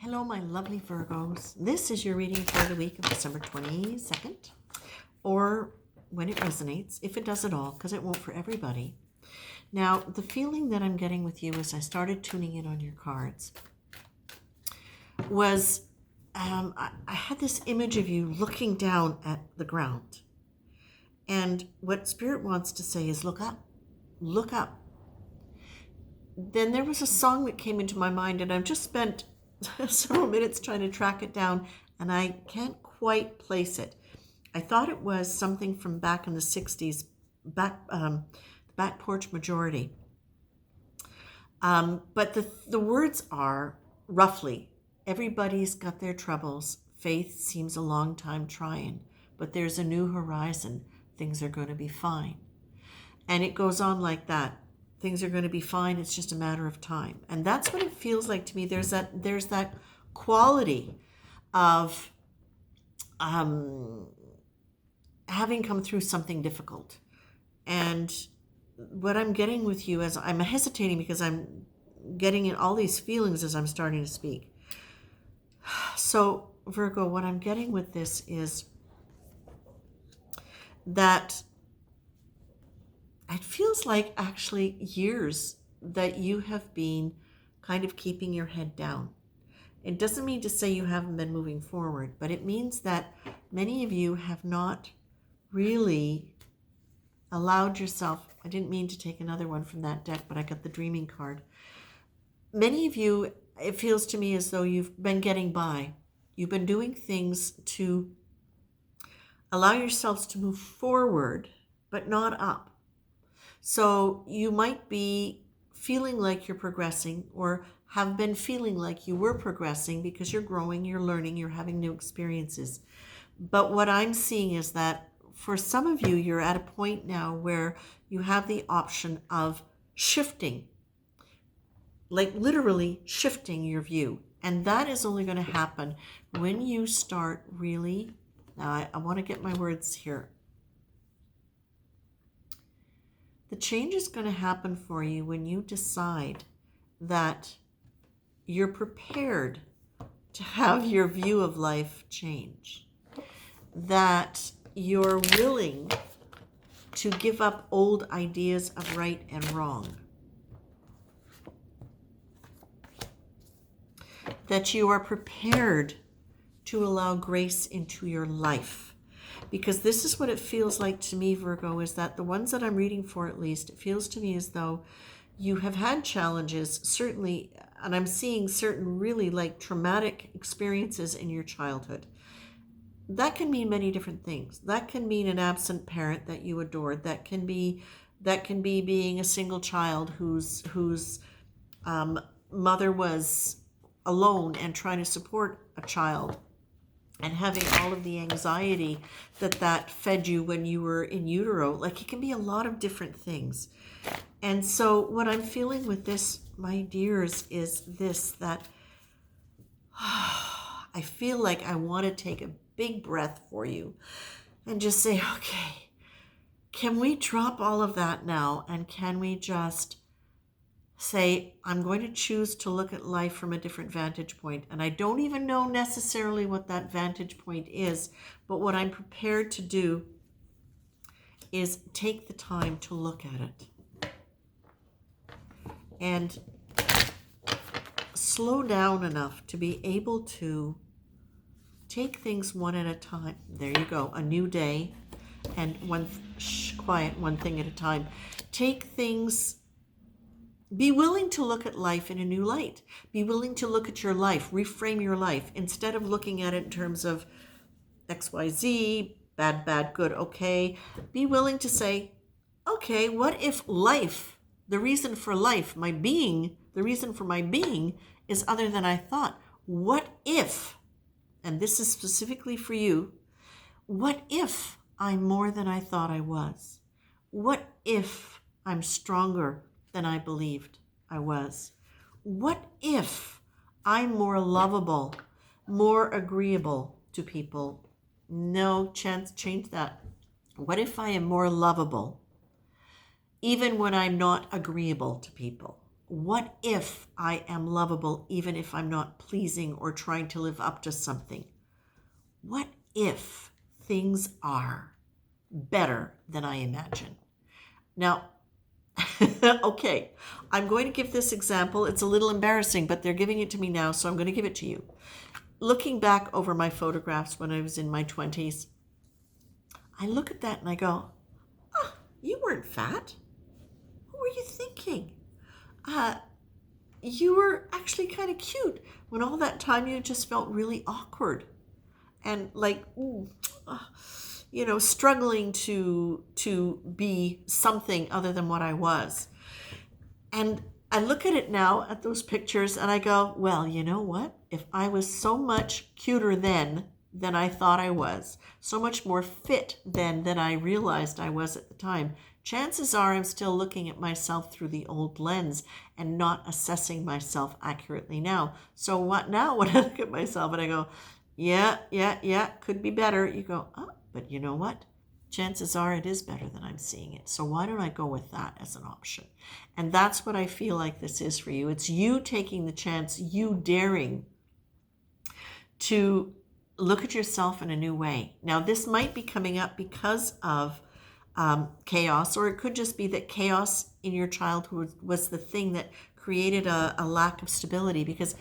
Hello, my lovely Virgos. This is your reading for the week of December 22nd, or when it resonates, if it does at all, because it won't for everybody. Now, the feeling that I'm getting with you as I started tuning in on your cards was I had this image of you looking down at the ground. And what Spirit wants to say is look up, look up. Then there was a song that came into my mind, and I've just spent several minutes trying to track it down, and I can't quite place it. I thought it was something from back in the 60s, Back Porch Majority. But the words are, roughly, everybody's got their troubles. Faith seems a long time trying, but there's a new horizon. Things are going to be fine. And it goes on like that. Things are going to be fine. It's just a matter of time. And that's what it feels like to me. There's that quality of having come through something difficult. And what I'm getting with you as I'm hesitating because I'm getting in all these feelings as I'm starting to speak. So Virgo, what I'm getting with this is that it feels like actually years that you have been kind of keeping your head down. It doesn't mean to say you haven't been moving forward, but it means that many of you have not really allowed yourself. I didn't mean to take another one from that deck, but I got the dreaming card. Many of you, it feels to me as though you've been getting by. You've been doing things to allow yourselves to move forward, but not up. So you might be feeling like you're progressing, or have been feeling like you were progressing because you're growing, you're learning, you're having new experiences. But what I'm seeing is that for some of you, you're at a point now where you have the option of shifting, like literally shifting your view. And that is only going to happen when you start really, now I want to get my words here. The change is going to happen for you when you decide that you're prepared to have your view of life change, that you're willing to give up old ideas of right and wrong, that you are prepared to allow grace into your life. Because this is what it feels like to me, Virgo, is that the ones that I'm reading for, at least, it feels to me as though you have had challenges, certainly, and I'm seeing certain really like traumatic experiences in your childhood. That can mean many different things. That can mean an absent parent that you adored. That can be being a single child whose mother was alone and trying to support a child, and having all of the anxiety that fed you when you were in utero. Like, it can be a lot of different things. And so what I'm feeling with this, my dears, is this, that I feel like I want to take a big breath for you and just say, okay, can we drop all of that now? And can we just say, I'm going to choose to look at life from a different vantage point. And I don't even know necessarily what that vantage point is, but what I'm prepared to do is take the time to look at it and slow down enough to be able to take things one at a time. There you go, a new day, and one thing at a time. Take things. Be willing to look at life in a new light. Be willing to look at your life, reframe your life, instead of looking at it in terms of XYZ, bad, good, okay. Be willing to say, okay, what if life, the reason for life, my being, the reason for my being is other than I thought? What if, and this is specifically for you, what if I'm more than I thought I was? What if I'm stronger than I believed I was? What if I'm more lovable, more agreeable to people? No chance, change that. What if I am more lovable, even when I'm not agreeable to people? what if I am lovable even if I'm not pleasing or trying to live up to something? What if things are better than I imagine? Now, okay, I'm going to give this example. It's a little embarrassing, but they're giving it to me now, so I'm going to give it to you. Looking back over my photographs when I was in my 20s, I look at that and I go, ah, you weren't fat. What were you thinking? You were actually kind of cute when all that time you just felt really awkward and like, struggling to be something other than what I was. And I look at it now at those pictures and I go, well, you know what? If I was so much cuter then than I thought I was, so much more fit then than I realized I was at the time, chances are I'm still looking at myself through the old lens and not assessing myself accurately now. So what now when I look at myself and I go, yeah, could be better. You go, oh, but you know what? Chances are it is better than I'm seeing it. So why don't I go with that as an option? And that's what I feel like this is for you. It's you taking the chance, you daring to look at yourself in a new way. Now, this might be coming up because of chaos, or it could just be that chaos in your childhood was the thing that created a lack of stability. Because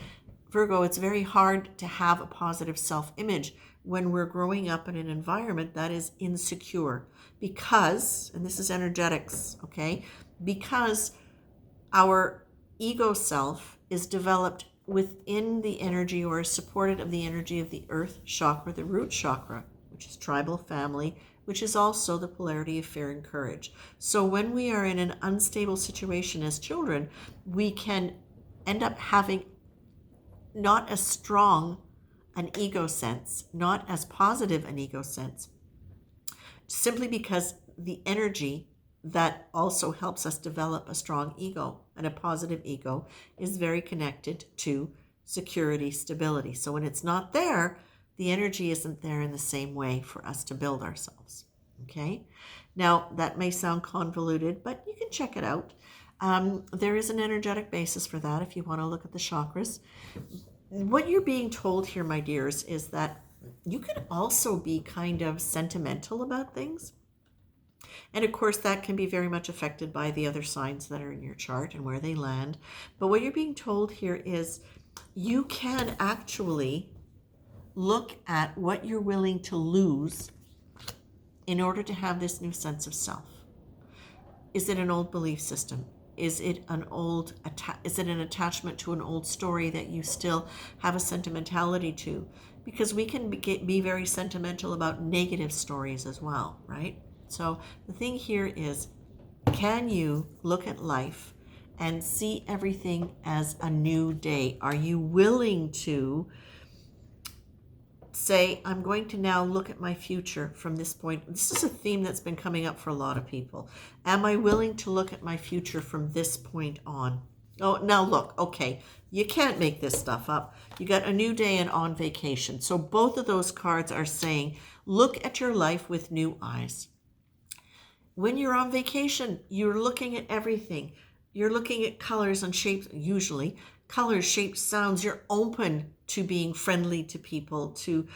Virgo, it's very hard to have a positive self-image when we're growing up in an environment that is insecure because, and this is energetics, okay, because our ego self is developed within the energy or is supported of the energy of the earth chakra, the root chakra, which is tribal family, which is also the polarity of fear and courage. So when we are in an unstable situation as children, we can end up having not as strong an ego sense, not as positive an ego sense, simply because the energy that also helps us develop a strong ego and a positive ego is very connected to security, stability. So when it's not there, the energy isn't there in the same way for us to build ourselves. Okay? Now, that may sound convoluted, but you can check it out. There is an energetic basis for that if you want to look at the chakras. What you're being told here, my dears, is that you can also be kind of sentimental about things. And of course, that can be very much affected by the other signs that are in your chart and where they land. But what you're being told here is you can actually look at what you're willing to lose in order to have this new sense of self. Is it an old belief system? Is it an attachment to an old story that you still have a sentimentality to? Because we can be very sentimental about negative stories as well, right? So the thing here is, can you look at life and see everything as a new day? Are you willing to say, I'm going to now look at my future from this point? This is a theme that's been coming up for a lot of people. Am I willing to look at my future from this point on? Oh, now look, okay, you can't make this stuff up. You got a new day and on vacation. So both of those cards are saying, look at your life with new eyes. When you're on vacation, you're looking at everything. You're looking at colors and shapes, usually colors, shapes, sounds. You're open to being friendly to people, to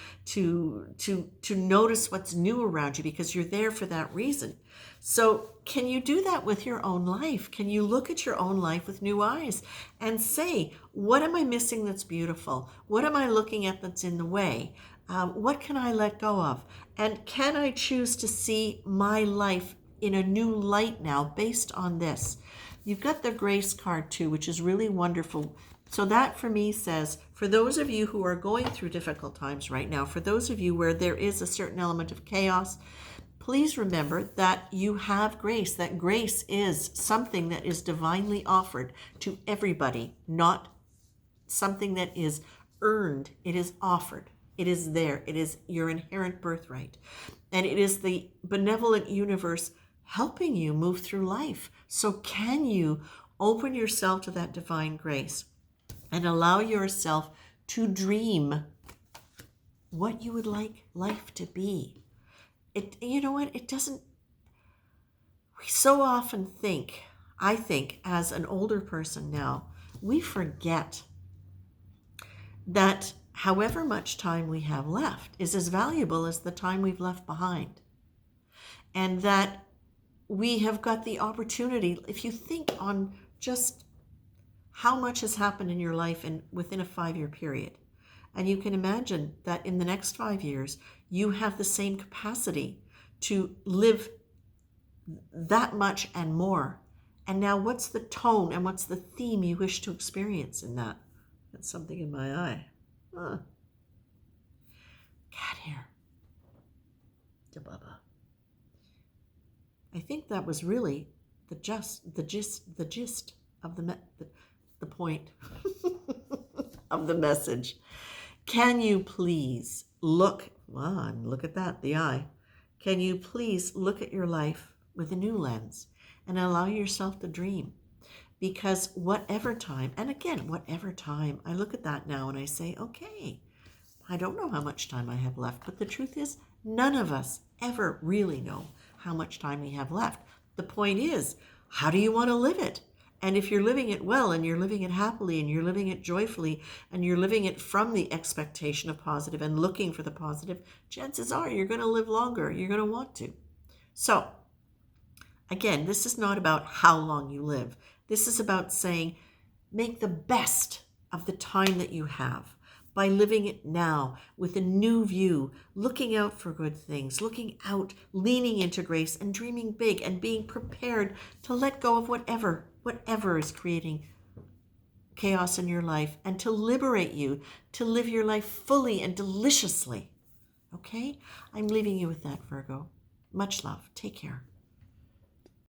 notice what's new around you because you're there for that reason. So can you do that with your own life? Can you look at your own life with new eyes and say, what am I missing that's beautiful? What am I looking at that's in the way? What can I let go of? And can I choose to see my life in a new light now based on this? You've got the grace card too, which is really wonderful. So that for me says, for those of you who are going through difficult times right now, for those of you where there is a certain element of chaos, please remember that you have grace, that grace is something that is divinely offered to everybody, not something that is earned. It is offered. It is there. It is your inherent birthright. And it is the benevolent universe helping you move through life. So can you open yourself to that divine grace and allow yourself to dream what you would like life to be? You know what? It doesn't, we so often think I think as an older person now, we forget that however much time we have left is as valuable as the time we've left behind. And that we have got the opportunity, if you think on just how much has happened in your life within a 5-year period, and you can imagine that in the next 5 years, you have the same capacity to live that much and more. And now what's the tone and what's the theme you wish to experience in that? That's something in my eye. Cat hair. Da-bubba. I think that was really the gist of the point of the message. Can you please look at that, the eye. Can you please look at your life with a new lens and allow yourself to dream? Because whatever time, I look at that now and I say, okay, I don't know how much time I have left, but the truth is, none of us ever really know how much time we have left. The point is, how do you want to live it? And if you're living it well, and you're living it happily, and you're living it joyfully, and you're living it from the expectation of positive and looking for the positive, chances are you're going to live longer. You're going to want to. So, again, this is not about how long you live. This is about saying, make the best of the time that you have by living it now with a new view, looking out for good things, looking out, leaning into grace, and dreaming big, and being prepared to let go of whatever is creating chaos in your life, and to liberate you to live your life fully and deliciously. Okay? I'm leaving you with that, Virgo. Much love. Take care.